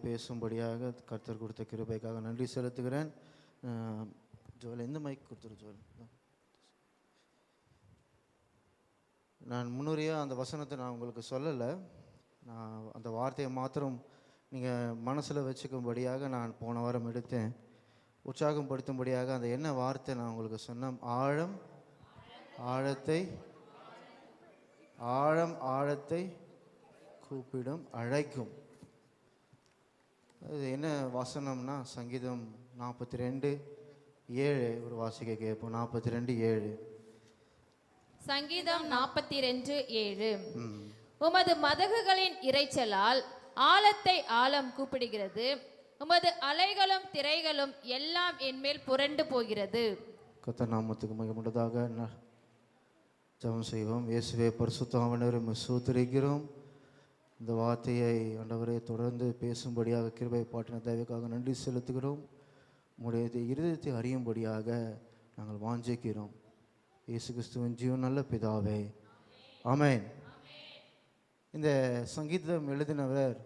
பேசும்படியாக கர்த்தர் கொடுத்த கிருபைக்காக நன்றி செலுத்துகிறேன். ஜோல், எந்த மைக் கொடுத்துரு ஜோல். நான் முன்னுரையாக அந்த வசனத்தை நான் உங்களுக்கு சொல்லலை. நான் அந்த வார்த்தையை மாத்திரம் நீங்கள் மனசில் வச்சுக்கும்படியாக நான் போன வாரம் எடுத்தேன். உற்சாகம் படுத்தும்படியாக அந்த என்ன வார்த்தை நான் உங்களுக்கு சொன்னேன், ஆழத்தை கூப்பிடும் அழைக்கும். அது என்ன வசனம்னா சங்கீதம் 42:7 ஒரு வாசிக்க கேட்போம். 42:7. சங்கீதம் 42:7. உமது மதகுகளின் இரைச்சலால் ஆழத்தை ஆழம் கூப்பிடுகிறது, உமது அலைகளும் திரைகளும் எல்லாம் என்மேல் புரண்டு போகிறது. கர்த்தர் நாமத்துக்கு மகிமையுண்டாக. ஜெபம் செய்வோம். இயேசுவே பரிசுத்த ஆவியானவரே, உம்மை ஸ்தோத்திரிக்கிறோம். இந்த வார்த்தையை ஆண்டவரே தொடர்ந்து பேசும்படியாக கிருபை பாட்டின தேவைக்காக நன்றி செலுத்துகிறோம். உம்முடைய இருதயத்தை அறியும்படியாக நாங்கள் வாஞ்சிக்கிறோம். இயேசு கிறிஸ்துவின் ஜீவன் நல்ல பிதாவே, ஆமென். இந்த சங்கீதம் எழுதினவர்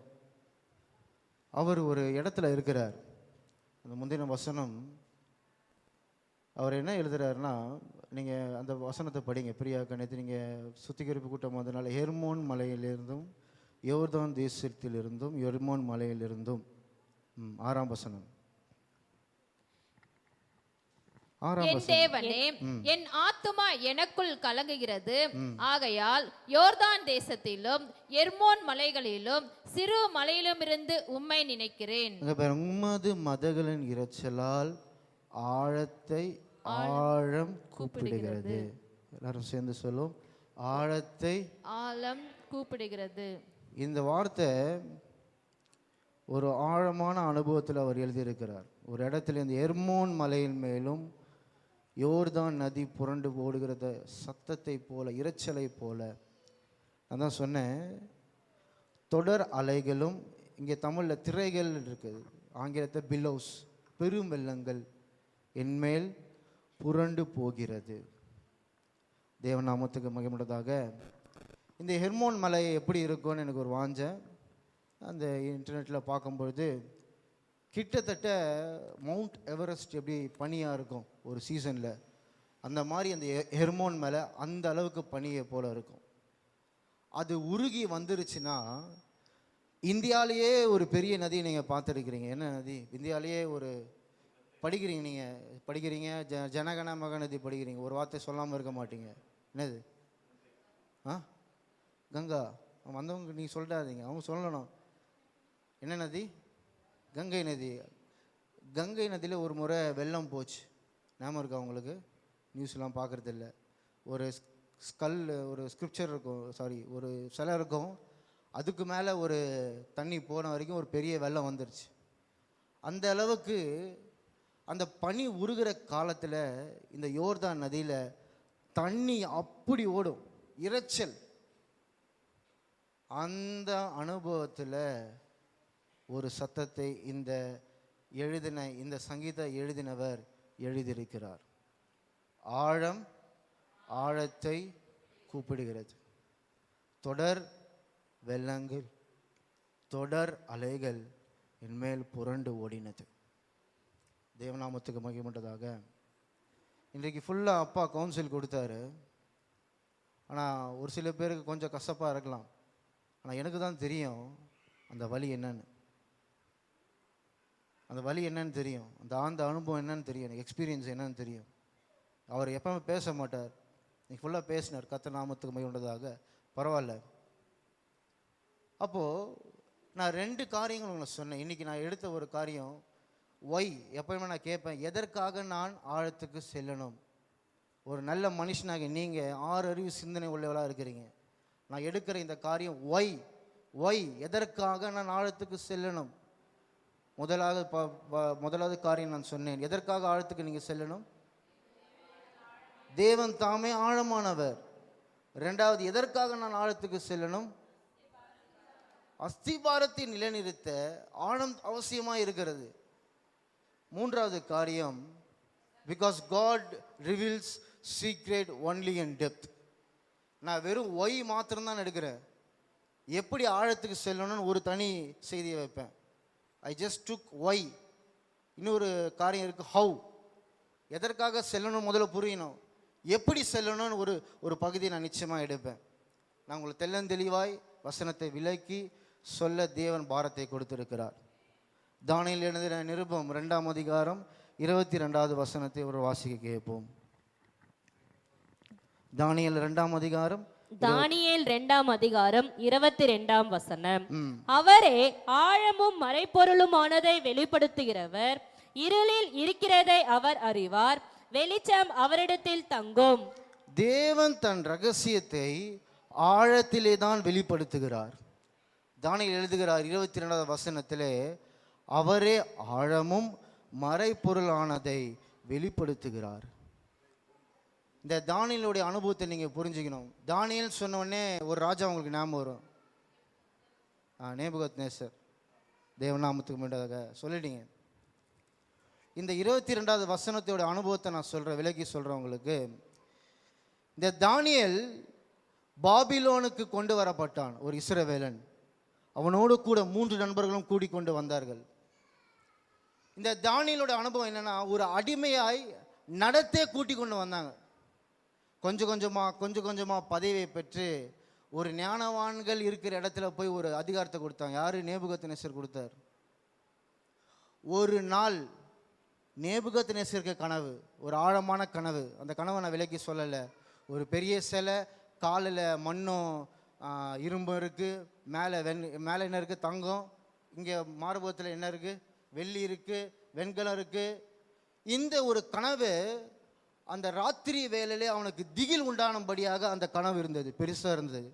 அவர் ஒரு இடத்துல இருக்கிறார். அந்த முந்தின வசனம் அவர் என்ன எழுதுறாருன்னா, நீங்கள் அந்த வசனத்தை படிங்க. பிரியா கணித்து நீங்கள் சுத்திகரிப்பு கூட்டம் வந்ததுனால ஹெர்மோன் மலையிலிருந்தும் யோர்தான் தேசத்திலிருந்தும் ஹெர்மோன் மலையிலிருந்தும் 6ஆம் வசனம். என் தேவனே, என் ஆத்துமா எனக்குள் கலங்குகிறது, ஆகையால் யோர்தான் தேசத்திலும் எர்மோன் மலைகளிலும் சிறு மலையிலும் இருந்து உம்மை நினைக்கிறேன். உமது மதகளின் இரைச்சலால் ஆழத்தை ஆழம் கூப்பிடுகிறது. எல்லாரும் சேர்ந்து சொல்லும், ஆழத்தை ஆழம் கூப்பிடுகிறது. இந்த வார்த்தை ஒரு ஆழமான அனுபவத்தில் அவர் எழுதியிருக்கிறார். ஒரு இடத்துல இந்த எர்மோன் மலையின் மேலும் யோர்தான் நதி புரண்டு ஓடுகிறத சத்தத்தை போல, இரைச்சலை போல. நான் தான் சொன்னேன், தொடர் அலைகளும், இங்கே தமிழில் திரைகள் இருக்குது, ஆங்கிலத்தை பில்லோஸ், பெரும் வெள்ளங்கள் என்மேல் புரண்டு போகிறது. தேவநாமத்துக்கு மகிமையுள்ளதாக. இந்த ஹெர்மோன் மலை எப்படி இருக்கும்னு எனக்கு ஒரு வாஞ்சை. அந்த இன்டர்நெட்டில் பார்க்கும்பொழுது கிட்டத்தட்ட மவுண்ட் எவரெஸ்ட் எப்படி பனியாக இருக்கும் ஒரு சீசனில், அந்த மாதிரி அந்த ஹெர்மோன் மலை அந்த அளவுக்கு பனியை போல் இருக்கும். அது உருகி வந்துருச்சுன்னா, இந்தியாவிலேயே ஒரு பெரிய நதி நீங்கள் பார்த்துருக்கிறீங்க. என்ன நதி? இந்தியாவிலேயே ஒரு படிக்கிறீங்க ஜனகன மகநதி படிக்கிறீங்க. ஒரு வார்த்தை சொல்லாமல் இருக்க மாட்டீங்க. என்னது? கங்கா. வந்தவங்க நீங்கள் சொல்லிடாதீங்க, அவங்க சொல்லணும். என்ன நதி? கங்கை நதி. கங்கை நதியில் ஒரு முறை வெள்ளம் போச்சு. ஞாபகம் இருக்கா உங்களுக்கு? நியூஸ்லாம் பார்க்குறது இல்லை. ஒரு ஒரு ஸ்கிரிப்சர் இருக்கும், ஒரு சிலை இருக்கும், அதுக்கு மேலே ஒரு தண்ணி போன வரைக்கும் ஒரு பெரிய வெள்ளம் வந்துருச்சு. அந்த அளவுக்கு அந்த பனி உருகிற காலத்தில் இந்த யோர்தான் நதியில் தண்ணி அப்படி ஓடும், இரைச்சல். அந்த அனுபவத்தில் ஒரு சத்தத்தை இந்த சங்கீத எழுதினவர் எழுதியிருக்கிறார். ஆழத்தை கூப்பிடுகிறது, தொடர் வெள்ளங்கள், தொடர் அலைகள் என்மேல் புரண்டு ஓடினது. தேவநாமத்துக்கு மகிமையுண்டதாக. இன்றைக்கு ஃபுல்லாக அப்பா கவுன்சில் கொடுத்தாரு. ஆனால் ஒரு சில பேருக்கு கொஞ்சம் கசப்பாக இருக்கலாம். ஆனால் எனக்கு தான் தெரியும் அந்த வலி என்னன்னு. அந்த வலி என்னன்னு தெரியும், அந்த அனுபவம் என்னன்னு தெரியும், எனக்கு எக்ஸ்பீரியன்ஸ் என்னன்னு தெரியும். அவர் எப்பவுமே பேச மாட்டார், இன்னைக்கு ஃபுல்லாக பேசினார். கர்த்தர் நாமத்துக்கு மகிமையுண்டதாக. பரவாயில்ல. அப்போது நான் 2 காரியங்கள் உங்களுக்கு சொன்னேன். இன்றைக்கி நான் எடுத்த ஒரு காரியம், ஒய். எப்பயுமே நான் கேட்பேன், எதற்காக நான் ஆழத்துக்கு செல்லணும்? ஒரு நல்ல மனுஷனாக நீங்கள் 6 அறிவு சிந்தனை உள்ளவளாக இருக்கிறீங்க. நான் எடுக்கிற இந்த காரியம் ஒய், எதற்காக நான் ஆழத்துக்கு செல்லணும்? முதலாவது காரியம் நான் சொன்னேன், எதற்காக ஆழத்துக்கு நீங்கள் செல்லணும்? தேவன் தாமே ஆழமானவர். 2வது, எதற்காக நான் ஆழத்துக்கு செல்லணும்? அஸ்திபாரத்தை நிலைநிறுத்த ஆழம் அவசியமாக இருக்கிறது. 3வது காரியம், because God reveals secret only in depth. நான் வெறும் ஒய் மாத்திரம்தான் எடுக்கிறேன். எப்படி ஆழத்துக்கு செல்லணும்னு ஒரு தனி செய்தியை வைப்பேன். I just took why. இன்னொரு காரியம் இருக்குது, ஹவு. எதற்காக செல்லணும் முதல்ல புரியணும். எப்படி செல்லணும்னு ஒரு பகுதியை நான் நிச்சயமாக எடுப்பேன். நான் உங்களுக்கு தெள்ளந்தெளிவாய் வசனத்தை விலக்கி சொல்ல தேவன் பாரத்தை கொடுத்திருக்கிறார். தானியேல் எழுதின நிருபம் 2ஆம் அதிகாரம் 22வது வசனத்தை ஒரு வாசிக்க கேட்போம். தானியேல் 2ஆம் அதிகாரம் 22ஆம் வசனம். அவரே ஆழமும் மறைபொருளுமானதை வெளிப்படுத்துகிறவர். இருளில் இருக்கிறதை அவர் அறிவார். வெளிச்சம் அவரிடத்தில் தங்கும். தேவன் தன் ரகசியத்தை ஆழத்திலே தான் வெளிப்படுத்துகிறார். தானியேல் எழுதுகிறார் 22வது வசனத்திலே, அவரே ஆழமும் மறைபொருளானதை வெளிப்படுத்துகிறார். இந்த தானியேலுடைய அனுபவத்தை நீங்கள் புரிஞ்சுக்கணும். தானியேல் சொன்ன உடனே ஒரு ராஜா உங்களுக்கு ஞாபகம் வரும், நேபுகத்நேசர். தேவநாமத்துக்கு முன்னதாக சொல்லிட்டீங்க. இந்த 22வது வசனத்தோட அனுபவத்தை நான் சொல்கிறேன், விலக்கி சொல்கிறேன் உங்களுக்கு. இந்த தானியேல் பாபிலோனுக்கு கொண்டு வரப்பட்டான், ஒரு இஸ்ரவேலன். அவனோடு கூட 3 நண்பர்களும் கூடிக்கொண்டு வந்தார்கள். இந்த தானியேலோட அனுபவம் என்னன்னா, ஒரு அடிமையாய் நடத்தே கூட்டி கொண்டு வந்தாங்க. கொஞ்சம் கொஞ்சமாக பதவியை பெற்று ஒரு ஞானவான்கள் இருக்கிற இடத்துல போய் ஒரு அதிகாரத்தை கொடுத்தாங்க. யாரு? நேபுகத்நேசர் கொடுத்தார். ஒரு நாள் நேபுகத்நேசருக்கு கனவு, ஒரு ஆழமான கனவு. அந்த கனவை நான் விலக்கி சொல்லலை. ஒரு பெரிய சிலை, காலில் மண்ணும் இரும்பும் இருக்குது, மேலே என்ன இருக்குது? தங்கம். இங்கே மார்பகத்தில் என்ன இருக்குது? வெள்ளி இருக்குது, வெண்கலம் இருக்குது. இந்த ஒரு கனவு அந்த ராத்திரி வேளையிலே அவனுக்கு திகில் உண்டானபடியாக அந்த கனவு இருந்தது, பெருசாக இருந்தது.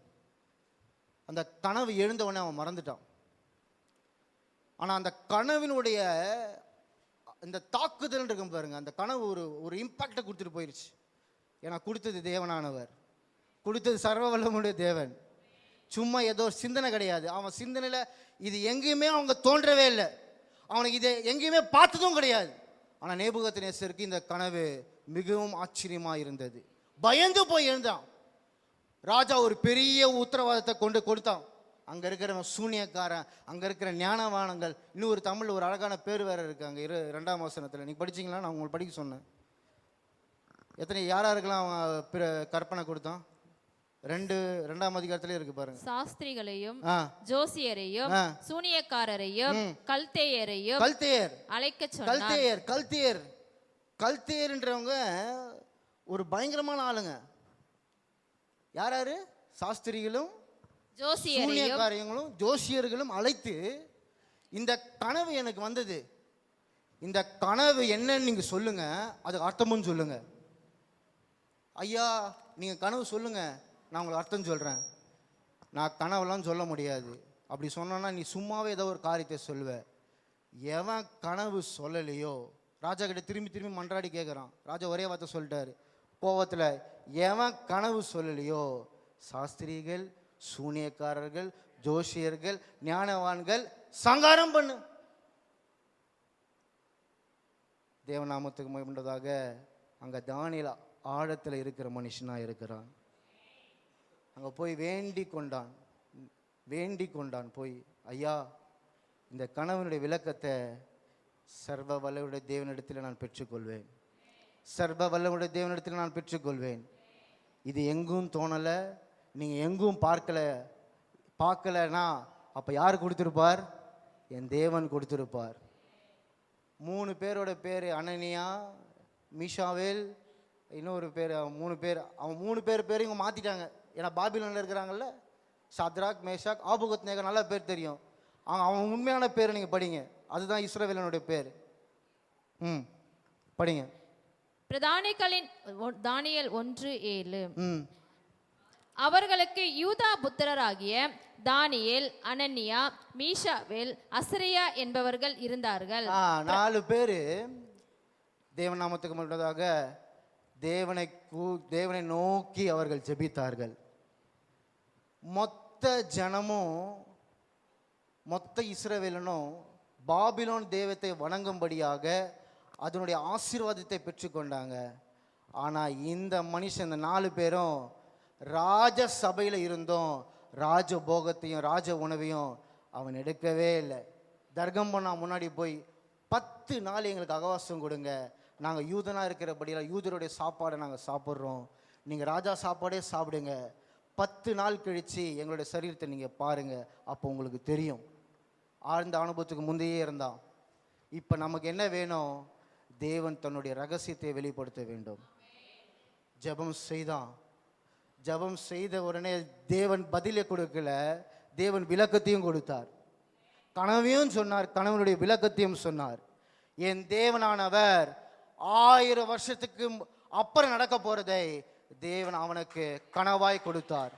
அந்த கனவு எழுந்தவனே அவன் மறந்துட்டான். ஆனால் அந்த கனவினுடைய இந்த தாக்குதல் இருக்கும் பாருங்க, அந்த கனவு ஒரு இம்பாக்டை கொடுத்துட்டு போயிடுச்சு. ஏன்னா கொடுத்தது தேவனானவர், கொடுத்தது சர்வ வல்லமுடைய தேவன். சும்மா ஏதோ சிந்தனை கிடையாது. அவன் சிந்தனையில் இது எங்கேயுமே அவங்க தோன்றவே இல்லை, அவனுக்கு இதை எங்கேயுமே பார்த்ததும் கிடையாது. ஆனால் நேபுகத்நேசருக்கு இந்த கனவு மிகவும் ஆச்சரியமாக இருந்தது. பயந்து போய் எழுந்தான். ராஜா ஒரு பெரிய உத்தரவாதத்தை கொடுத்தான். அங்கே இருக்கிற சூனியக்காரன், அங்கே இருக்கிற ஞானவானங்கள், இன்னும் ஒரு தமிழ் ஒரு அழகான பேர் வேறு இருக்காங்க. 2ஆம் வசனத்தில் நீங்கள் படிச்சிங்களா? நான் உங்களுக்கு படிக்க சொன்னேன். எத்தனை யாராருக்கெல்லாம் அவன் கற்பனை கொடுத்தான்? 2ஆம் அதிகாரத்திலே இருக்கு பாருங்க. சாஸ்திரிகளையும் ஜோசியரையும் சூனியக்காரரையும் கல்தேயரையும் அழைக்க சொன்னார். கல்தேயர்ன்றவங்க ஒரு பயங்கரமான ஆளுங்க. யாராரு? சாஸ்திரிகளும் சூனியக்காரங்களும் ஜோசியர்களும் அழைத்து, இந்த கனவு எனக்கு வந்தது, இந்த கனவு என்னன்னு நீங்க சொல்லுங்க, அதுக்கு அர்த்தமும் சொல்லுங்க. ஐயா நீங்க கனவு சொல்லுங்க, நான் உங்களுக்கு அர்த்தம் சொல்கிறேன். நான் கனவுலாம் சொல்ல முடியாது. அப்படி சொன்னோன்னா நீ சும்மாவே ஏதோ ஒரு காரியத்தை சொல்லுவேன். எவன் கனவு சொல்லலையோ, ராஜா கிட்ட திரும்பி மன்றாடி கேட்குறான். ராஜா ஒரே வார்த்தை சொல்லிட்டாரு கோவத்தில், எவன் கனவு சொல்லலையோ சாஸ்திரிகள், சூனியக்காரர்கள், ஜோசியர்கள், ஞானவான்கள் சங்காரம் பண்ணு. தேவநாமத்துக்கு முன்பதாக அங்கே தானியேல் ஆழத்தில் இருக்கிற மனுஷனாக இருக்கிறான். அங்கே போய் வேண்டி கொண்டான். போய், ஐயா இந்த கனவனுடைய விளக்கத்தை சர்வ வல்லமுடைய தேவனிடத்தில் நான் பெற்றுக்கொள்வேன். இது எங்கும் தோணலை, நீங்கள் எங்கும் பார்க்கலைன்னா அப்போ யார் கொடுத்துருப்பார்? என் தேவன் கொடுத்துருப்பார். 3 பேரோட பேர் அனனியா, மீஷாவேல், இன்னொரு பேர், 3 பேர். அவன் 3 பேரையும் இவங்க மாற்றிட்டாங்க. ஏன்னா பாபிலோனில் இருக்கிறாங்கல்ல, சத்ராக், மேஷாக், ஆபுகத்நேகோ, நல்ல பேர் தெரியும். அவன் உண்மையான பேரை நீங்கள் படிங்க, அதுதான் இஸ்ரவேலனுடைய பேர். படிங்க. பிரதானிகளின் தானியேல் 1:7. அவர்களுக்கு யூதா புத்திரராகிய தானியேல், அனனியா, மீஷாவேல், அசரியா என்பவர்கள் இருந்தார்கள். 4 பேர் தேவன் நாமத்துக்கு முன்னதாக தேவனை நோக்கி அவர்கள் ஜெபித்தார்கள். மொத்த ஜனமும், மொத்த இஸ்ரவேலனும் பாபிலோன் தெய்வத்தை வணங்கும்படியாக அதனுடைய ஆசீர்வாதத்தை பெற்றுக்கொண்டாங்க. ஆனால் இந்த மனுஷன், இந்த 4 பேரும் ராஜ சபையில் இருந்தோம், ராஜ போகத்தையும் ராஜ உணவையும் அவன் எடுக்கவே இல்லை. தர்க்கம் பண்ணா முன்னாடி போய் 10 நாள் எங்களுக்கு அவகாசம் கொடுங்க, நாங்கள் யூதனாக இருக்கிறபடியெல்லாம் யூதருடைய சாப்பாடை நாங்கள் சாப்பிட்றோம், நீங்கள் ராஜா சாப்பாடே சாப்பிடுங்க, 10 நாள் கழித்து எங்களுடைய சரீரத்தை நீங்கள் பாருங்கள், அப்போ உங்களுக்கு தெரியும். ஆழ்ந்த அனுபவத்துக்கு முந்தையே இருந்தான். இப்போ நமக்கு என்ன வேணும்? தேவன் தன்னுடைய ரகசியத்தை வெளிப்படுத்த வேண்டும். ஜெபம் செய்தான். ஜெபம் செய்த உடனே தேவன் பதிலை கொடுக்கல, தேவன் விளக்கத்தையும் கொடுத்தார். கனவையும் சொன்னார், கனவனுடைய விளக்கத்தையும் சொன்னார். என் தேவனானவர் 1000 வருஷத்துக்கு அப்புறம் நடக்க போறதை தேவன் அவனுக்கு கனவாய் கொடுத்தார்.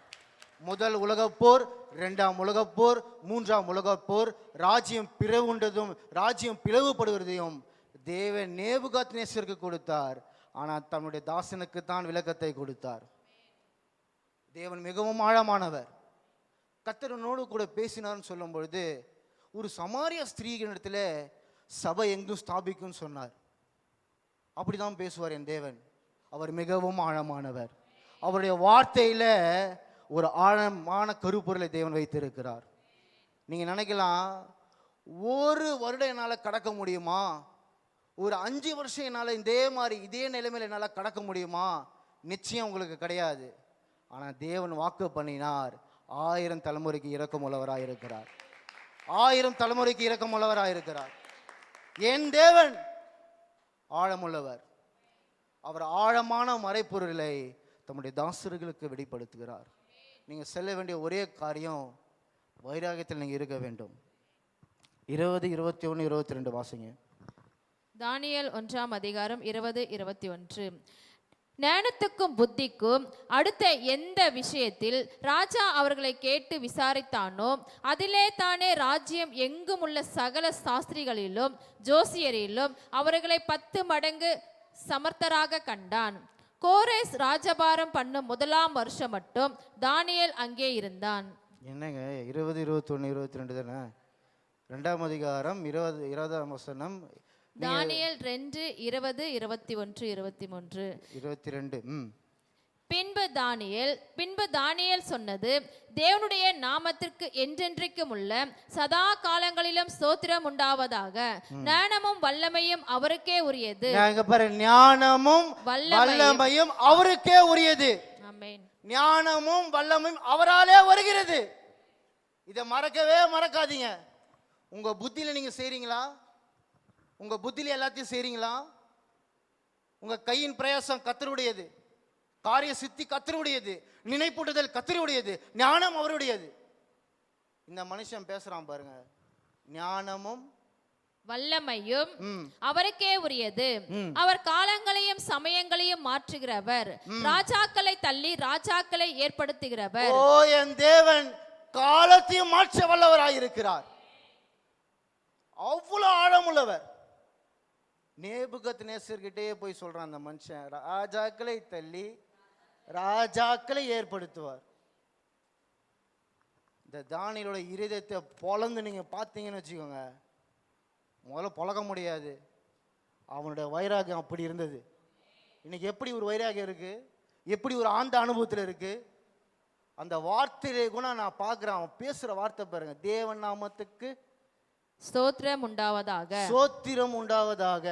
முதல் உலகப்போர், 2ஆம் உலகப்போர், 3ஆம் உலகப்போர், ராஜ்யம் பிளவுண்டதும் ராஜ்யம் பிளவுபடுவதையும் தேவன் நேபுகாத்நேசருக்கு கொடுத்தார். ஆனால் தன்னுடைய தாசனுக்கு தான் விளக்கத்தை கொடுத்தார். தேவன் மிகவும் ஆழமானவர். கர்த்தரனோடு கூட பேசினார்னு சொல்லும் பொழுது, ஒரு சமாரிய ஸ்திரீகளிடத்தில் சபை எங்கும் ஸ்தாபிக்கும் சொன்னார். அப்படிதான் பேசுவார் என் தேவன். அவர் மிகவும் ஆழமானவர். அவருடைய வார்த்தையில ஒரு ஆழமான கருப்பொருளை தேவன் வைத்திருக்கிறார். நீங்க நினைக்கலாம், ஒரு வருடம் என்னால் கடக்க முடியுமா, ஒரு 5 வருஷம் என்னால் இதே நிலைமையில் என்னால் கடக்க முடியுமா? நிச்சயம் உங்களுக்கு கிடையாது. ஆனால் தேவன் வாக்கு பண்ணினார், 1000 தலைமுறைக்கு இரக்கமுள்ளவராக இருக்கிறார். 1000 தலைமுறைக்கு இரக்கமுள்ளவராக இருக்கிறார். என் தேவன் ஆழமுள்ளவர். அவர் ஆழமான மறைப்பொருளை தம்முடைய தாசர்களுக்கு வெளிப்படுத்துகிறார். நீங்க செல்ல வேண்டிய ஒரே காரியம், வைராகியத்தில் நீங்க இருக்க வேண்டும். 20, 21, 22 வாசிங்க. தானியேல் 1ஆம் அதிகாரம் 20, 21. ஞானத்துக்கும் புத்திக்கும் அடுத்த எந்த விஷயத்தில் ராஜா அவர்களை கேட்டு விசாரித்தானோ அதிலே தானே ராஜ்யம் எங்கும் உள்ள சகல சாஸ்திரிகளிலும் ஜோசியரிலும் அவர்களை 10 மடங்கு சமர்த்தராக கண்டான். கோரேஸ் ராஜபாரம் பண்ணும் 1ஆம் வருஷம் மட்டும் தானியேல் அங்கே இருந்தான். என்னங்க 20, 21, 22 தானே? 2ஆம் அதிகாரம் 20ஆம் வசனம். தானியேல் 2, 20, 21, 23, 22. பின்பு தானியேல் சொன்னது, தேவனுடைய நாமத்திற்கு என்றென்றைக்கும் உள்ள சதா காலங்களிலும் ஸ்தோத்திரம் உண்டாவதாக. ஞானமும் வல்லமையும் அவருக்கே உரியது. ஞானமும் வல்லமையும் அவருக்கே உரியது. ஆமென். ஞானமும் வல்லமையும் அவராலே வருகிறது. இதை மறக்கவே மறக்காதீங்க. உங்க புத்தியில நீங்க செய்றீங்களா? உங்க புத்தியில எல்லாத்தையும் செய்றீங்களா? உங்க கையின் பிரயாசம் கர்த்தருடையது, காரிய சித்தி கர்த்தருடையது, நினைப்பூட்டுதல் கர்த்தருடையது, ஞானம் அவருடையது. இந்த மனுஷன் பேசுறான் பாருங்க, ஞானமும் வல்லமையும் அவருக்கே உரியது. அவர் காலங்களையும் சமயங்களையும் மாற்றுகிறவர், ராஜாக்களை தள்ளி ராஜாக்களை ஏற்படுத்துகிறவர். ஓ என் தேவன் காலத்தையும் மாற்ற வல்லவராயிருக்கிறார். அவ்வளவு ஆழமுள்ளவர். நேபுகத்நேசர்கிட்டே போய் சொல்றான் அந்த மனுஷன், ராஜாக்களை தள்ளி ராஜாக்களை ஏற்படுத்துவார். இந்த தானியேலோட இருதயத்தை பொளந்து நீங்க பார்த்தீங்கன்னு வச்சுக்கோங்க, முதல்ல பொழக்க முடியாது. அவனுடைய வைராகியம் அப்படி இருந்தது. இன்னைக்கு எப்படி ஒரு வைராகியம் இருக்கு, எப்படி ஒரு ஆழ்ந்த அனுபவத்தில் இருக்கு. அந்த வார்த்தையிலே கூட நான் பார்க்கிறேன், அவன் பேசுற வார்த்தை பாருங்க, தேவன் நாமத்துக்கு ஸ்தோத்திரம் உண்டாவதாக, சோத்திரம் உண்டாவதாக.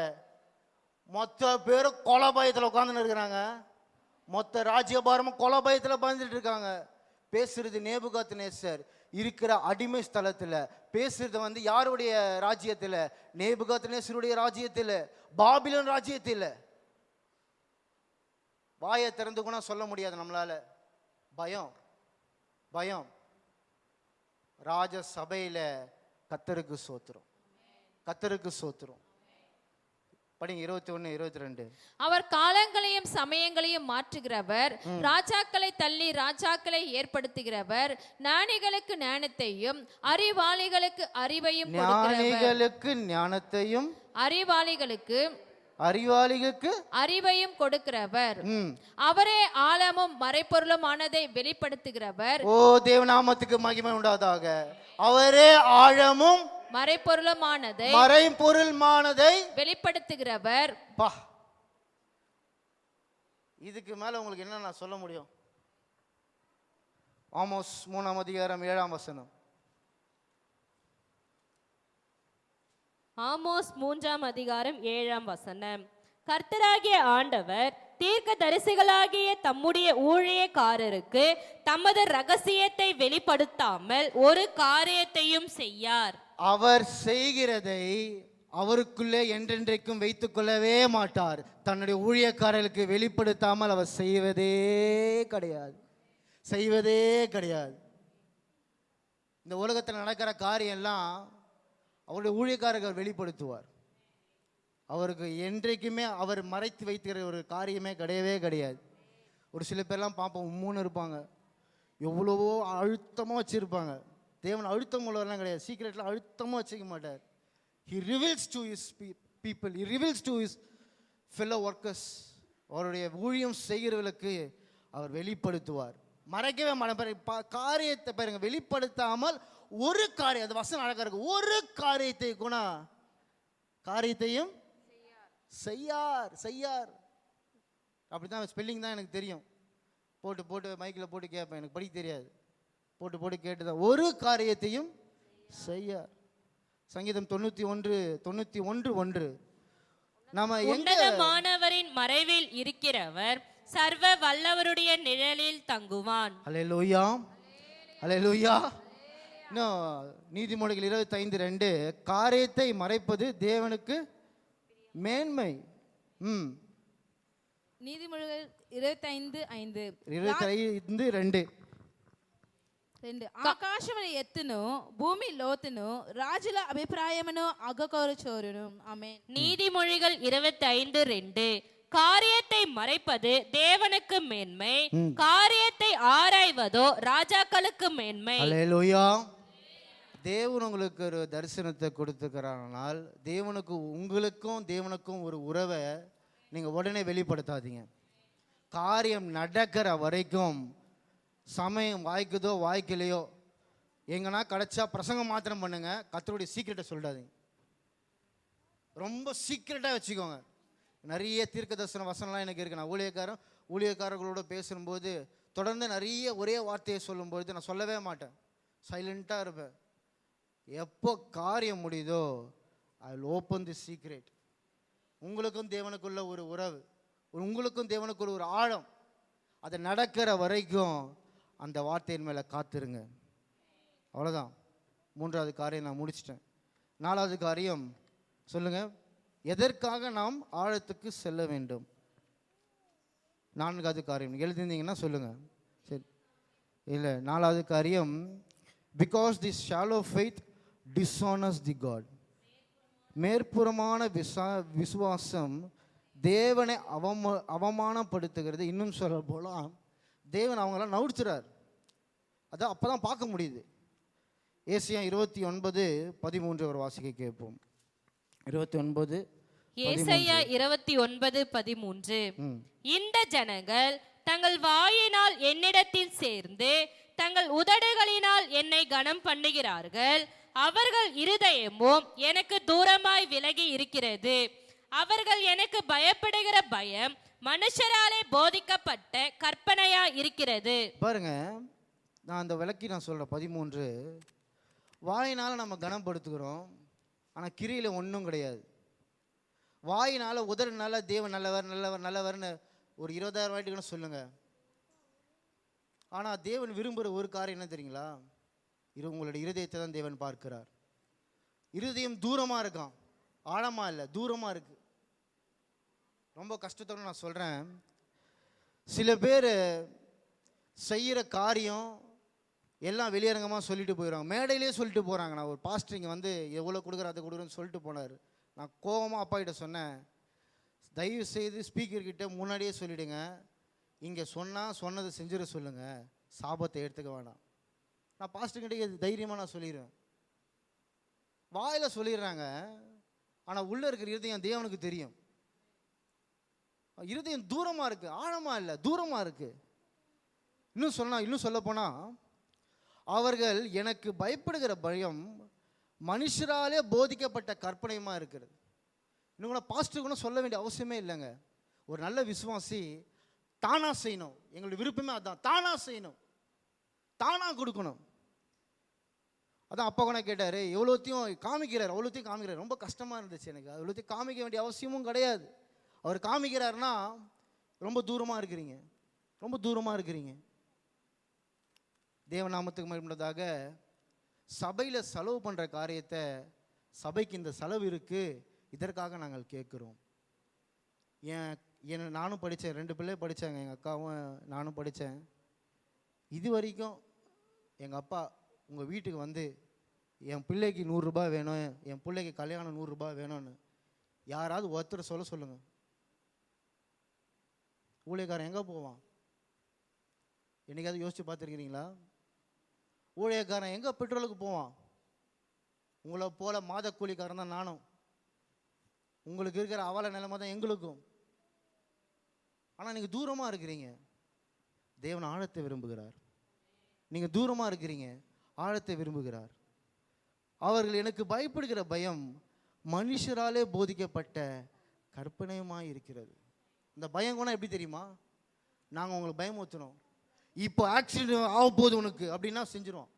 மொத்த பேரும் கொலை பயத்தில் உட்கார்ந்து இருக்கிறாங்க. மொத்த ராஜ்யபாரமும் கொலை பயத்தில் பயந்துட்டு இருக்காங்க. பேசுறது நேபுகாத்நேசர் இருக்கிற அடிமை ஸ்தலத்தில் பேசுறது யாருடைய ராஜ்யத்தில்? நேபுகாத்நேசருடைய ராஜ்யத்தில், பாபிலோன் ராஜ்யத்தில். வாயை திறந்து கூட சொல்ல முடியாது நம்மளால. பயம் பயம். ராஜ சபையில கர்த்தருக்கு சோத்திரம், கர்த்தருக்கு சோத்திரம். படிங்க 21, 22. அவர் காலங்களையும் சமயங்களையும் மாற்றுகிறவர், ராஜாக்களை தள்ளி ராஜாக்களை ஏற்படுத்துகிறவர், ஞானிகளுக்கு ஞானத்தையும் அறிவாளிகளுக்கு அறிவையும் ஞானிகளுக்கு ஞானத்தையும் அறிவாளிகளுக்கு அறிவையும் கொடுக்கிறவர். அவரே ஆழமும் மறைப்பொருளும் ஆனதை வெளிப்படுத்துகிறவர். ஓ தேவநாமத்துக்கு மகிமை உண்டாவதாக. அவரே ஆழமும் மறைப்பொருளுமானதை வெளிப்படுத்துகிறவர். இதுக்கு மேல உங்களுக்கு என்ன நான் சொல்ல முடியும்? ஆமோஸ் 3ஆம் அதிகாரம் 7ஆம் வசனம். ஆமோஸ் 3:7 கர்த்தராகிய ஆண்டவர் தீர்க்க தரிசிகளாகிய தம்முடைய ஊழியக்காரருக்கு தமது ரகசியத்தை வெளிப்படுத்தாமல் ஒரு காரியத்தையும் செய்யார். அவர் செய்கிறதை அவருக்குள்ளே என்றென்றைக்கும் வைத்துக் கொள்ளவே மாட்டார். தன்னுடைய ஊழியக்காரர்களுக்கு வெளிப்படுத்தாமல் அவர் செய்வதே கிடையாது, செய்வதே கிடையாது. இந்த உலகத்தில் நடக்கிற காரியம் எல்லாம் அவருடைய ஊழியக்காரர்கள் வெளிப்படுத்துவார். அவருக்கு என்றைக்குமே அவர் மறைத்து வைத்துக்கிற ஒரு காரியமே கிடையவே கிடையாது. ஒரு சில பேர்லாம் பார்ப்போம், உம்முன்னு இருப்பாங்க, எவ்வளவோ அழுத்தமாக வச்சுருப்பாங்க. தேவன் அழுத்தம் உள்ளவரெல்லாம் கிடையாது, சீக்கிரட்டில் அழுத்தமாக வச்சுக்க மாட்டார். He reveals to his people, he reveals to his fellow workers. அவருடைய ஊழியம் செய்கிறவர்களுக்கு அவர் வெளிப்படுத்துவார், மறைக்கவே மாட்டார். காரியத்தை பாருங்க, வெளிப்படுத்தாமல் ஒரு காரியம், அது வசனம் அழகா இருக்கு, ஒரு காரியத்தை கூட காரியத்தையும் செய்யார் செய்யார். அப்படிதான் ஸ்பெல்லிங் தான் எனக்கு தெரியும், போட்டு போட்டு மைக்கில் போட்டு கேட்பேன், எனக்கு படிக்க தெரியாது, போட்டு போட்டு கேட்டுதான். ஒரு காரியத்தையும் செய்யார். சங்கீதம் 91:1 நாம உன்னதமானவரின் மறைவில் இருக்கிறவர் சர்வ வல்லவருடைய நிழலில் தங்குவான். அல்லேலூயா, அல்லேலூயா. இன்னும் நீதிமொழிகள் 25:2 காரியத்தை மறைப்பது தேவனுக்கு மேன்மை. நீதிமொழிகள் 25:5 25:2 ఆకాశమును ఎత్తును భూమి లోతును రాజుల అభిప్రాయమును అగ్గకొరచోరును. ఆమేన్. நீதிமொழிகள் 25:2 காரியத்தை மறைப்பது தேவனுக்கு மேன்மை, காரியத்தை ஆராய்வதோ ராஜாக்களுக்கு மேன்மை. அல்லேலூயா. தேவன் உங்களுக்கு ஒரு தரிசனத்தை கொடுத்துக்கிறானால் தேவனுக்கு உங்களுக்கும் ஒரு உறவை நீங்கள் உடனே வெளிப்படுத்தாதீங்க. காரியம் நடக்கிற வரைக்கும், சமயம் வாய்க்குதோ வாய்க்கலையோ, எங்கன்னா கிடைச்சா பிரசங்கம் மாத்திரம் பண்ணுங்க, கர்த்தருடைய சீக்கிரட்டை சொல்லிடாதீங்க. ரொம்ப சீக்கிரட்டாக வச்சுக்கோங்க. நிறைய தீர்க்க தரிசன வசனம்லாம் எனக்கு இருக்கு. நான் ஊழியக்காரர்களோட பேசும்போது தொடர்ந்து நிறைய ஒரே வார்த்தையை சொல்லும்போது நான் சொல்லவே மாட்டேன், சைலண்ட்டாக இருப்பேன். எப்போ காரியம் முடியுதோ I will open the secret. உங்களுக்கும் தேவனுக்குள்ள ஒரு உறவு, உங்களுக்கும் தேவனுக்குள்ள ஒரு ஆழம், அது நடக்கிற வரைக்கும் அந்த வார்த்தையின் மேலே காத்திருங்க. அவ்வளோதான். 3வது காரியம் நான் முடிச்சிட்டேன். 4வது காரியம் சொல்லுங்க, எதற்காக நாம் ஆழத்துக்கு செல்ல வேண்டும்? 4வது காரியம் எழுதிருந்தீங்கன்னா சொல்லுங்க. சரி, இல்லை, 4வது காரியம், because the shallow faith dishonours the God. மேற்புறமான விசுவாசம் தேவனை அவமானப்படுத்துகிறது. இன்னும் சொல்ல போலாம், தேவன் அவங்களாம் நவுச்சுறார். அதான் அப்போ தான் பார்க்க முடியுது. ஏசியா 29:13 ஒரு வாசிக்க கேட்போம். 29 ஏசாயா 29:13 இந்த ஜனங்கள் தங்கள் வாயினால் என்னிடத்தில் சேர்ந்து தங்கள் உதடுகளினால் என்னை கனம் பண்ணுகிறார்கள், அவர்கள் இருதயமும் எனக்கு தூரமாய் விலகி இருக்கிறது, அவர்கள் எனக்கு பயப்படுகிற பயம் மனுஷராலே போதிக்கப்பட்ட கற்பனையா இருக்கிறது. பாருங்க, நான் அந்த விளக்கி நான் சொல்றேன். 13 வாயினால நம்ம கனப்படுத்துகிறோம், ஆனால் கிரியில ஒன்றும் கிடையாது. வாயினால உதடுனால தேவன் நல்லவர் நல்லவர் நல்லவர்னு ஒரு 20,000 வாட்டிக்கு சொல்லுங்க. ஆனால் தேவன் விரும்புகிற ஒரு காரியம் என்ன தெரியுங்களா? உங்களுடைய இருதயத்தை தான் தேவன் பார்க்கிறார். இருதயம் தூரமாக இருக்கான், ஆழமாக இல்லை, தூரமாக இருக்கு. ரொம்ப கஷ்டத்தோடு நான் சொல்கிறேன். சில பேர் செய்கிற காரியம் எல்லாம் வெளியரங்கமாக சொல்லிட்டு போயிடுவாங்க, மேடையிலே சொல்லிட்டு போகிறாங்க. நான் ஒரு பாஸ்டர் இங்கே வந்து எவ்வளோ கொடுக்குற அதை கொடுக்குறேன்னு சொல்லிட்டு போனார். நான் கோபமாக அப்பா கிட்ட சொன்னேன், தயவு செய்து ஸ்பீக்கர்கிட்ட முன்னாடியே சொல்லிவிடுங்க, இங்கே சொன்னதை செஞ்சிட சொல்லுங்கள், சாபத்தை எடுத்துக்க வேண்டாம். நான் பாஸ்டர்கிட்ட தைரியமாக நான் சொல்லிடுவேன். வாயில் சொல்லிடுறாங்க, ஆனால் உள்ளே இருக்கிற இருதயம் தேவனுக்கு தெரியும். இருதயம் தூரமாக இருக்குது, ஆழமாக இல்லை, தூரமாக இருக்குது. இன்னும் சொல்ல போனால், அவர்கள் எனக்கு பயப்படுகிற பயம் மனுஷராலே போதிக்கப்பட்ட கற்பனையுமா இருக்கிறது. இன்னும் கூட பாஸ்டர் கூட சொல்ல வேண்டிய அவசியமே இல்லைங்க. ஒரு நல்ல விசுவாசி தானா செய்யணும். எங்களுடைய விருப்பமே அதுதான், தானா செய்யணும், தானா கொடுக்கணும். அதான் அப்பா கூட கேட்டார், எவ்வளோத்தையும் காமிக்கிறார், அவ்வளோத்தையும் காமிக்கிறார். ரொம்ப கஷ்டமாக இருந்துச்சு எனக்கு. அவ்வளோத்தையும் காமிக்க வேண்டிய அவசியமும் கிடையாது. அவர் காமிக்கிறாருன்னா ரொம்ப தூரமாக இருக்கிறீங்க, ரொம்ப தூரமாக இருக்கிறீங்க. தேவநாமத்துக்கு மகிமையாக சபையில் செலவு பண்ணுற காரியத்தை, சபைக்கு இந்த செலவு இருக்குது, இதற்காக நாங்கள் கேட்குறோம். நானும் படித்தேன், 2 பிள்ளை படித்தாங்க, எங்கள் அக்காவும் நானும் படித்தேன். இது வரைக்கும் எங்கள் அப்பா உங்கள் வீட்டுக்கு வந்து என் பிள்ளைக்கு 100 ரூபாய் வேணும், என் பிள்ளைக்கு கல்யாணம் 100 ரூபாய் வேணும்னு யாராவது ஒருத்தர் சொல்லுங்கள். ஊழியக்காரன் எங்கே போவான்? என்னைக்காவது யோசிச்சு பார்த்துருக்கிறீங்களா? ஊழியக்காரன் எங்கே பெட்ரோலுக்கு போவான்? உங்களை போல மாத கூலிக்காரன் தான் நானும். உங்களுக்கு இருக்கிற அவல நிலைமை தான் எங்களுக்கும். ஆனால் நீங்கள் தூரமாக இருக்கிறீங்க, தேவன் ஆழத்தை விரும்புகிறார். நீங்கள் தூரமாக இருக்கிறீங்க, ஆழத்தை விரும்புகிறார். அவர்கள் எனக்கு பயப்படுகிற பயம் மனுஷராலே போதிக்கப்பட்ட கற்பனையுமாய் இருக்கிறது. இந்த பயம் கூட எப்படி தெரியுமா? நாங்கள் உங்களுக்கு பயமுறுத்தணும், இப்போ ஆக்சிடென்ட் ஆக போகுது உனக்கு அப்படின்னா செஞ்சிருவோம்.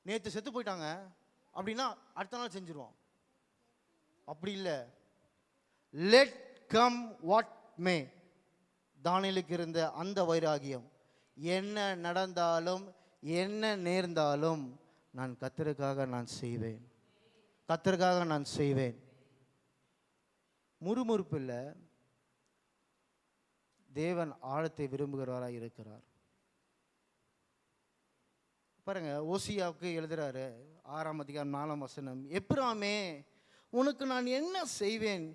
நேற்று செத்து போயிட்டாங்க அப்படின்னா அடுத்த நாள் செஞ்சிருவோம். அப்படி இல்லை. Let come what may. தானியேலுக்கு இருந்த அந்த வைராகியம், என்ன நடந்தாலும் என்ன நேர்ந்தாலும் நான் கர்த்தருக்காக நான் செய்வேன், கர்த்தருக்காக நான் செய்வேன். முறுமுறுப்பு இல்லை, தேவன் ஆழத்தை விரும்புகிறவராக இருக்கிறார். பாருங்க, ஓசியாவுக்கு எழுதுறாரு 6ஆம் அதிகாரம் 4ஆம் வசனம், எப்பிராமே உனக்கு நான் என்ன செய்வேன்,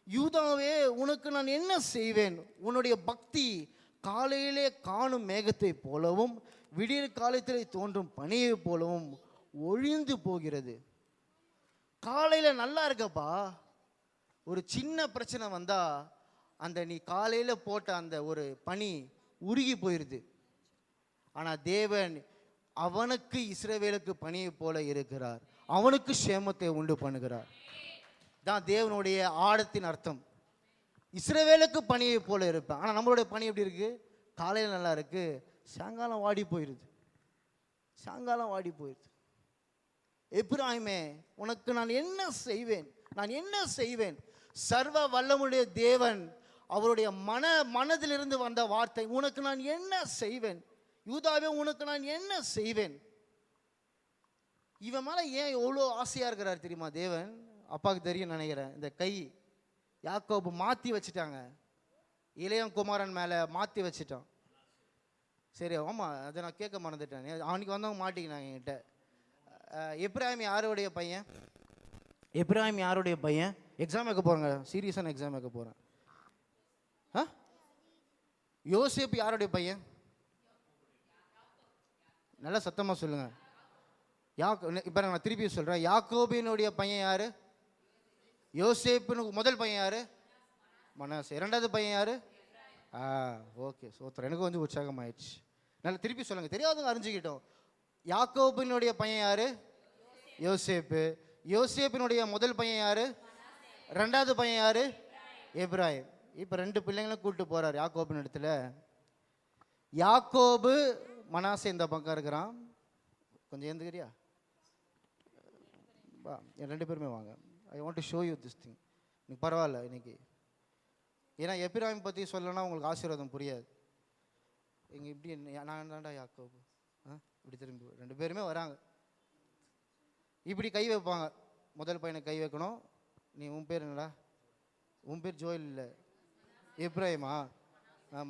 யூதாவே உனக்கு நான் என்ன செய்வேன். உன்னுடைய பக்தி காலையிலே காணும் மேகத்தை போலவும் விடியற் காலத்திலே தோன்றும் பனியை போலவும் ஒழிந்து போகிறது. காலையில் நல்லா இருக்கப்பா, ஒரு சின்ன பிரச்சனை வந்தா அந்த நீ காலையில் போட்ட அந்த ஒரு பனி உருகி போயிடுது. ஆனால் தேவன் அவனுக்கு இஸ்ரவேலுக்கு பனியை போல இருக்கிறார், அவனுக்கு சேமத்தை உண்டு பண்ணுகிறார். தான் தேவனுடைய ஆழத்தின் அர்த்தம். இஸ்ரவேலுக்கு பனியை போல இருப்பேன். ஆனால் நம்மளுடைய பனி எப்படி இருக்கு? காலையில் நல்லா இருக்கு, சாயங்காலம் வாடி போயிடுது, சாயங்காலம் வாடி போயிடுது. எப்பிராயிமே உனக்கு நான் என்ன செய்வேன், நான் என்ன செய்வேன். சர்வ வல்லமுடைய தேவன் அவருடைய மனதிலிருந்து வந்த வார்த்தை, உனக்கு நான் என்ன செய்வேன். யூதாவே உனக்கு நான் என்ன செய்வேன். இவன் மேலே ஏன் எவ்வளோ ஆசையாக இருக்கிறார் தெரியுமா தேவன்? அப்பாவுக்கு தெரியும் நினைக்கிறேன். இந்த கை யாக்கோபு மாற்றி வச்சுட்டாங்க, இளையம் குமாரன் மேலே மாற்றி வச்சுட்டான். சரி, ஆமாம், அதை நான் கேட்க மறந்துட்டேன். அவனுக்கு வந்தவங்க மாட்டிக்கினாங்க என்கிட்ட. எப்ராஹிம் யாருடைய பையன்? எப்ராஹிம் யாருடைய பையன்? எக்ஸாம் வைக்க போகிறேங்க, சீரியஸான எக்ஸாம் வைக்க போகிறேன். யோசேப்பு யாருடைய பையன்? நல்லா சத்தமாக சொல்லுங்கள். இப்போ நான் திருப்பி சொல்கிறேன், யாக்கோபினுடைய பையன் யார்? யோசேப்பினுக்கு முதல் பையன் யார்? மனாசே. 2வது பையன் யார்? ஓகே, சோத்திரம். எனக்கு வந்து உற்சாகம் ஆயிடுச்சு. நல்லா திருப்பி சொல்லுங்கள், தெரியாதவங்க அறிஞ்சுக்கிட்டோம். யாக்கோபினுடைய பையன் யார்? யோசேப்பு. யோசேப்பினுடைய முதல் பையன் யார்? 2வது பையன் யார்? எப்ராஹிம். இப்போ 2 பிள்ளைங்களும் கூப்பிட்டு போகிறார் யாக்கோபின் இடத்துல. யாக்கோபு மனாசே இந்த பக்கம் இருக்கிறான். கொஞ்சம் ஏந்துக்கிறியா? வா, 2 பேருமே வாங்க. I want to show you this thing. இன்னைக்கு பரவாயில்ல இன்னைக்கு, ஏன்னா எப்ராஹிம் பற்றி சொல்லணும்னா உங்களுக்கு ஆசீர்வாதம் புரியாது. இங்கே இப்படி நான் தான்டா யாக்கோபு, இப்படி திரும்பி 2 பேருமே வராங்க. இப்படி கை வைப்பாங்க. முதல் பையனை கை வைக்கணும். நீ உன் பேர் என்னடா? உன் பேர் ஜோயில் இல்லை, எப்ராஹிமா?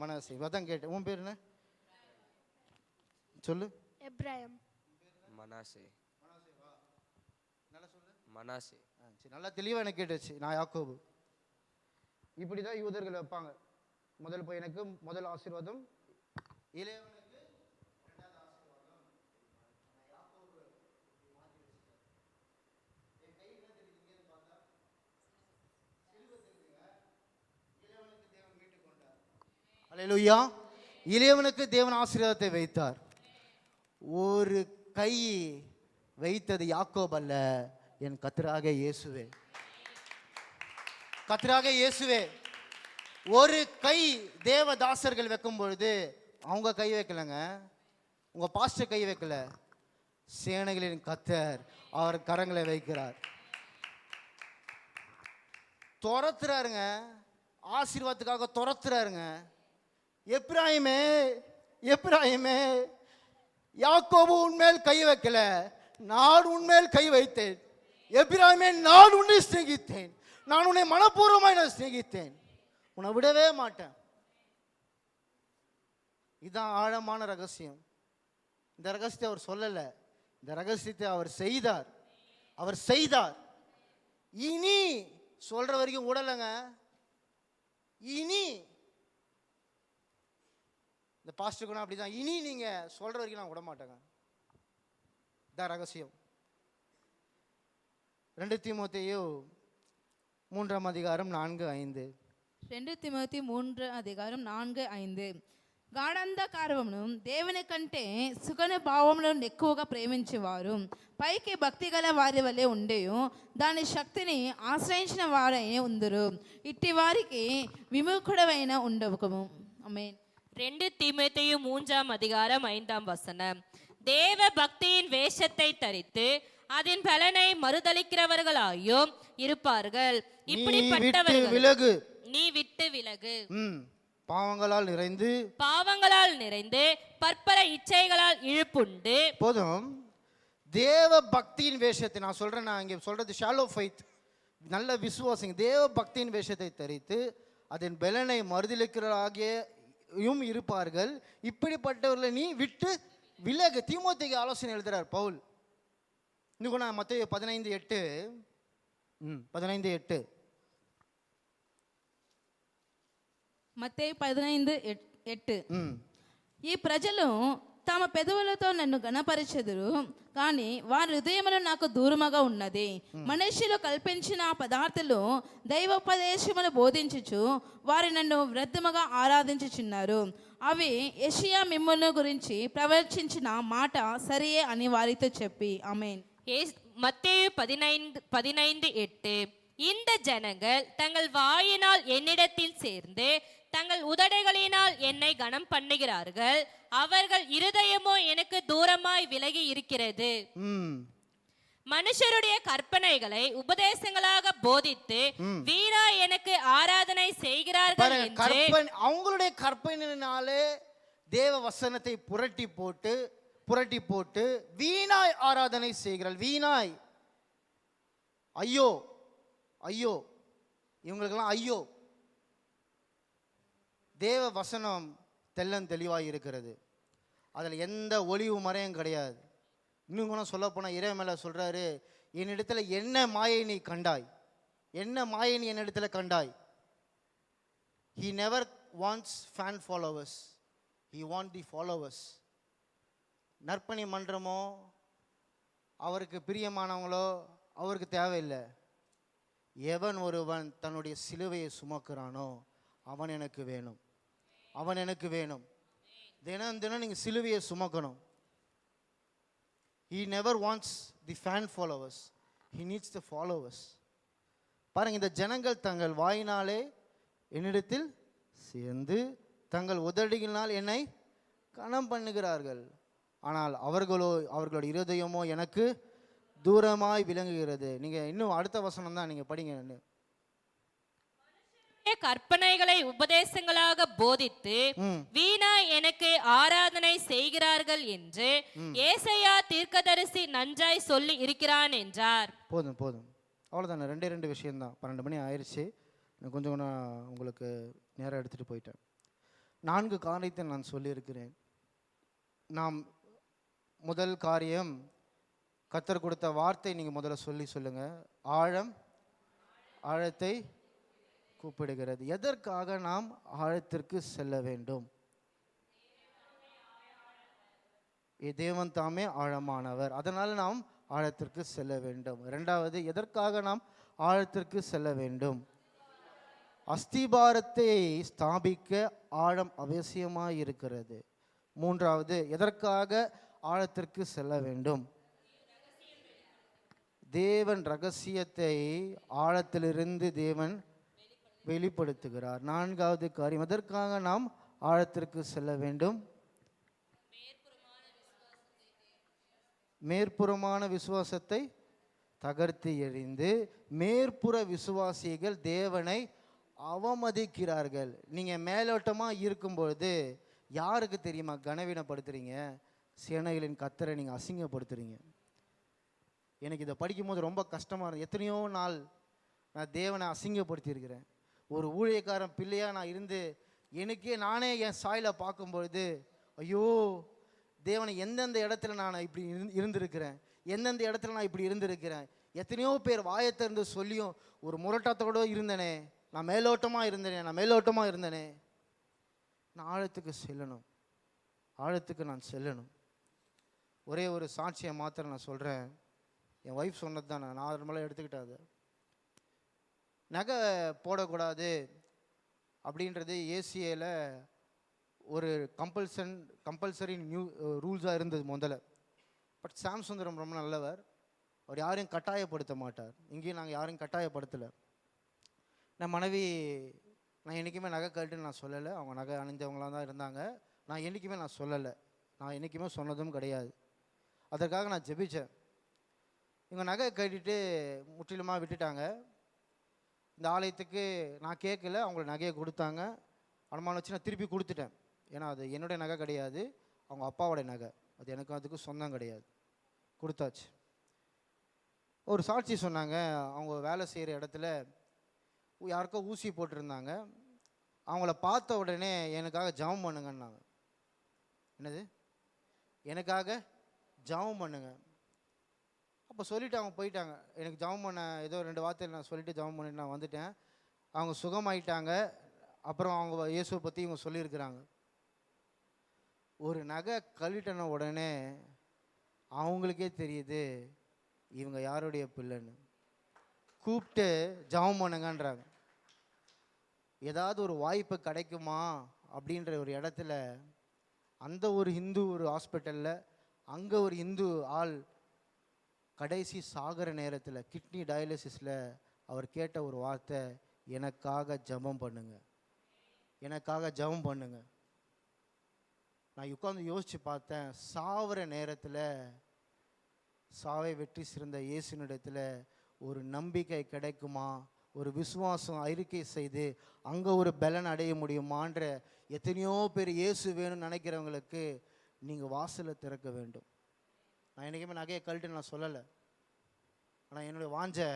மனாசே. அதான் கேட்டேன், உன் பேர் என்ன சொல்லு? எப்ராஹிம். மனாசே. நல்லா சொல்லு. மனாசே. சரி, நல்லா தெளிவாக எனக்கு கேட்டுச்சு. நான் யாக்கோபு. இப்படி தான் யூதர்கள் வைப்பாங்க. முதல் பையனுக்கு முதல் ஆசீர்வாதம், இளையவனுக்கு 2வது ஆசீர்வாதம். யாக்கோபு மாற்றி வச்சுட்டார். என் கை என்ன தெரியுதுங்க பார்த்தா? சிலுவை தெரியுதுங்க. இளையவனுக்கு தேவன் மீட்டு கொண்டார். அல்லேலூயா. இளையவனுக்கு தேவன் ஆசீர்வாதத்தை வைத்தார். ஒரு கை வைத்தது யாக்கோபு அல்ல, என் கர்த்தராகிய இயேசுவே. கர்த்தராகிய இயேசுவே. ஒரு கை தேவதாசர்கள் வைக்கும் பொழுது அவங்க கை வைக்கலங்க, உங்க பாஸ்டர் கை வைக்கல, சேனைகளின் கர்த்தர் அவர் கரங்களை வைக்கிறார். துரத்துறாருங்க, ஆசீர்வாதத்துக்காக துரத்துறாருங்க. எப்ராயிமே எப்ராயிமே, யாக்கோபு உன்மேல் கை வைக்கல, நான் உன்மேல் கை வைத்தேன். எப்ராயிமே, நான் உன்னை சிநேகித்தேன், நான் உன்னை மனப்பூர்வமாய் நான் சிநேகித்தேன், உன்னை விடவே மாட்டேன். இதுதான் ஆழமான ரகசியம். இந்த ரகசியத்தை அவர் சொல்லல, இந்த ரகசியத்தை அவர் செய்தார். அவர் செய்தார். இனி சொல்ற வரைக்கும் விடலைங்க. இனி இந்த பாஸ்டர் அப்படிதான், இனி நீங்க சொல்ற வரைக்கும் நான் விட மாட்டேங்க. இதான் ரகசியம். 2 தீமோத்தேயு 3:4-5. 2 తిమోతి 3:4-5. గాఢంధకారమును దేవుని కంటే సుగణ భావములను ఎక్కువగా ప్రేమించేవారు పైకి భక్తి గల వారి వలె ఉండేయు దాని శక్తిని ఆశ్రయించిన వారై ఉందరు. ఇట్టి వారికి విముఖుడవైన ఉండవకము. ఆమేన్. 2 தீமோத்தேயு 3:5. தேவ பக்தியின் வேஷத்தை தரித்து அதன் பலனை மறுதலிக்கிறவர்களாயும் இருப்பார்கள். இப்படிப்பட்டவர்கள் விலகு, நீ விட்டு விலகு. பாவங்களால் நிறைந்து பற்பல இச்சைகளால் இழுப்புண்டு. போதும். தேவ பக்தியின் வேஷத்தை நான் சொல்றேன், நான் இங்கே சொல்றது ஷாலோ ஃபெய்த், நல்ல விசுவாசிங்க. தேவ பக்தியின் வேஷத்தை தரித்து அதன் பலனை மறுதலிக்கிறவர்களாகியும் இருப்பார்கள். இப்படிப்பட்டவர்களை நீ விட்டு விலகு. தீமோத்தேயுக்கு ஆலோசனை எழுதுறார் பவுல். இன்னும் நான் மத்தேயு 15:8 మత్తయి 15:8. ఈ ప్రజలు తమ పెదవులతో నన్ను గణపరచెదరు కానీ వారి హృదయములు నాకు దూరముగా ఉన్నది. మనుష్యులు కల్పించిన పదార్థాలు దైవోపదేశములు బోధించుచు వారి నన్ను వ్యర్థముగా ఆరాధించుచున్నారు. అవి యెషయా మిమ్మును గురించి ప్రవచించిన మాట సరియే అని వారితో చెప్పి. ఆమేన్. மத்தேயு 15:8. இந்த ஜனங்கள் தங்கள் வாயினால் என்னிடத்தில் சேர்ந்து தங்கள் உதடுகளினால் என்னை கனம் பண்ணுகிறார்கள், அவர்கள் இருதயமோ எனக்கு தூரமாய் விலகி இருக்கிறது. மனுஷருடைய கற்பனைகளை உபதேசங்களாக போதித்து வீணா எனக்கு ஆராதனை செய்கிறார்கள் என்று. அவங்களுடைய கற்பனையினாலே தேவ வசனத்தை புரட்டி போட்டு வீணாய் ஆராதனை செய்கிறார்கள். வீணாய். ஐயோ ஐயோ, இவங்களுக்கெல்லாம் ஐயோ. தேவ வசனம் தெளிவாக இருக்கிறது, அதில் எந்த ஒளிவு மறையும் கிடையாது. இன்னும் கூட சொல்ல போனால் இறைமேல சொல்றாரு, என்னிடத்துல என்ன மாயை நீ கண்டாய், என்ன மாயை நீ என்னிடத்துல கண்டாய். He never wants fan followers, he wants the followers. நற்பணி மன்றமோ அவருக்கு பிரியமானவங்களோ அவருக்கு தேவையில்லை. எவன் ஒருவன் தன்னுடைய சிலுவையை சுமக்கிறானோ அவன் எனக்கு வேணும், அவன் எனக்கு வேணும். தினம் தினம் நீங்கள் சிலுவையை சுமக்கணும். He never wants the fan followers, he needs the followers. பாருங்க, இந்த ஜனங்கள் தங்கள் வாயினாலே என்னிடத்தில் சேர்ந்து தங்கள் உதடுகளினால் என்னை கனம் பண்ணுகிறார்கள், ஆனால் அவர்களோட இருதயமோ எனக்கு தூரமாய் விளங்குகிறது. நீங்க இன்னும் அடுத்த வசனம் தான் நீங்க படிங்க. கற்பனைகளை உபதேசங்களாக போதித்து வீணா எனக்கு ஆராதனை செய்கிறார்கள் என்று ஏசாயா தீர்க்கதரிசி நன்றாய் சொல்லி இருக்கிறான் என்றார். போதும் போதும், அவ்வளவுதானே. 2 விஷயம்தான். 12 மணி ஆயிடுச்சு. கொஞ்சம் உங்களுக்கு நேரம் எடுத்துட்டு போயிட்டேன். 4 காரியத்தை நான் சொல்லியிருக்கிறேன். நாம் முதல் காரியம், கர்த்தர் கொடுத்த வார்த்தை நீங்க முதல்ல சொல்லுங்க. ஆழத்தை கூப்பிடுகிறது. எதற்காக நாம் ஆழத்திற்கு செல்ல வேண்டும்? தேவன் தாமே ஆழமானவர், அதனால நாம் ஆழத்திற்கு செல்ல வேண்டும். 2வது, எதற்காக நாம் ஆழத்திற்கு செல்ல வேண்டும்? அஸ்திபாரத்தை ஸ்தாபிக்க ஆழம் அவசியமாய் இருக்கிறது. 3வது, எதற்காக ஆழத்திற்கு செல்ல வேண்டும்? தேவன் ரகசியத்தை ஆழத்திலிருந்து தேவன் வெளிப்படுத்துகிறார். 4வது காரியம், எதற்காக நாம் ஆழத்திற்கு செல்ல வேண்டும்? மேற்புறமான விசுவாசத்தை தகர்த்து எறிந்து மேற்புற விசுவாசிகள் தேவனை அவமதிக்கிறார்கள். நீங்கள் மேலோட்டமாக இருக்கும்பொழுது யாருக்கு தெரியுமா கனவீனப்படுத்துறீங்க? சேனைகளின் கர்த்தரை நீங்கள் அசிங்கப்படுத்துறீங்க. எனக்கு இதை படிக்கும்போது ரொம்ப கஷ்டமாக இருந்தது. எத்தனையோ நாள் நான் தேவனை அசிங்கப்படுத்தியிருக்கிறேன். ஒரு ஊழியக்காரன் பிள்ளையாக நான் இருந்து எனக்கே நானே என் சாயில பார்க்கும்பொழுது ஐயோ தேவனை எந்தெந்த இடத்துல நான் இப்படி இருந்திருக்கிறேன், எந்தெந்த இடத்துல நான் இப்படி இருந்திருக்கிறேன். எத்தனையோ பேர் வாயத்திறந்து சொல்லியும் ஒரு முரட்டத்தோடு இருந்தனே, நான் மேலோட்டமாக இருந்தனே. நான் ஆழத்துக்கு செல்லணும், ஆழத்துக்கு நான் செல்லணும். ஒரே ஒரு சாட்சியை மாத்திரம் நான் சொல்கிறேன். என் ஒய்ஃப் சொன்னது தான், நான் நார்மலாக எடுத்துக்கிட்டாது. நகை போடக்கூடாது அப்படின்றது ஏசிஏல ஒரு கம்பல்சரி ரூல்ஸாக இருந்தது முதல்ல. பட் சாம் சுந்தரம் ரொம்ப நல்லவர், அவர் யாரையும் கட்டாயப்படுத்த மாட்டார். இங்கேயும் நாங்கள் யாரையும் கட்டாயப்படுத்தலை. நான் மனைவி நான் என்றைக்குமே நகை கட்டுன்னு நான் சொல்லலை. அவங்க நகை அணிஞ்சவங்களாக தான் இருந்தாங்க. நான் என்றைக்குமே நான் சொல்லலை, நான் என்றைக்குமே சொன்னதும் கிடையாது. அதற்காக நான் ஜெபித்தேன். இவங்க நகை கட்டிட்டு முற்றிலுமாக விட்டுட்டாங்க. இந்த ஆலயத்துக்கு நான் கேட்கல, அவங்கள நகையை கொடுத்தாங்க. அனுமானம் வச்சு நான் திருப்பி கொடுத்துட்டேன். ஏன்னா அது என்னுடைய நகை கிடையாது, அவங்க அப்பாவோட நகை. அது எனக்கு அதுக்கு சொந்தம் கிடையாது, கொடுத்தாச்சு. ஒரு சாட்சி சொன்னாங்க, அவங்க வேலை செய்கிற இடத்துல யாருக்கோ ஊசி போட்டிருந்தாங்க. அவங்கள பார்த்த உடனே எனக்காக ஜெபம் பண்ணுங்கன்னாங்க. என்னது? எனக்காக ஜெபம் பண்ணுங்க. அப்போ சொல்லிவிட்டு அவங்க போயிட்டாங்க. எனக்கு ஜெபம் பண்ண ஏதோ 2 வார்த்தையில் நான் சொல்லிவிட்டு ஜெபம் பண்ணிட்டு நான் வந்துட்டேன். அவங்க சுகமாயிட்டாங்க. அப்புறம் அவங்க இயேசுவை பற்றி இவங்க சொல்லியிருக்கிறாங்க. ஒரு நகை கழட்டின உடனே அவங்களுக்கே தெரியுது இவங்க யாருடைய பிள்ளைன்னு. கூப்பிட்டு ஜெபம் பண்ணுங்கன்றாங்க. ஏதாவது ஒரு வாய்ப்பு கிடைக்குமா அப்படின்ற ஒரு இடத்துல அந்த ஒரு ஹிந்து ஒரு ஹாஸ்பிட்டலில் அங்கே ஒரு ஹிந்து ஆள் கடைசி சாகிற நேரத்தில் கிட்னி டயாலிசிஸில் அவர் கேட்ட ஒரு வார்த்தை, எனக்காக ஜெபம் பண்ணுங்க, எனக்காக ஜெபம் பண்ணுங்க. நான் உட்காந்து யோசித்து பார்த்தேன். சாகிற நேரத்தில் சாவை வெற்றி சிறந்த இயேசுனிடத்தில் ஒரு நம்பிக்கை கிடைக்குமா, ஒரு விசுவாசம் அறிக்கை செய்து அங்கே ஒரு பலன் அடைய முடியுமான்ற எத்தனையோ பேர் இயேசு வேணும்னு நினைக்கிறவங்களுக்கு நீங்கள் வாசலை திறக்க வேண்டும். நான் என்றைக்குமே நகையை கழட்டு நான் சொல்லலை. ஆனால் என்னுடைய வாஞ்சை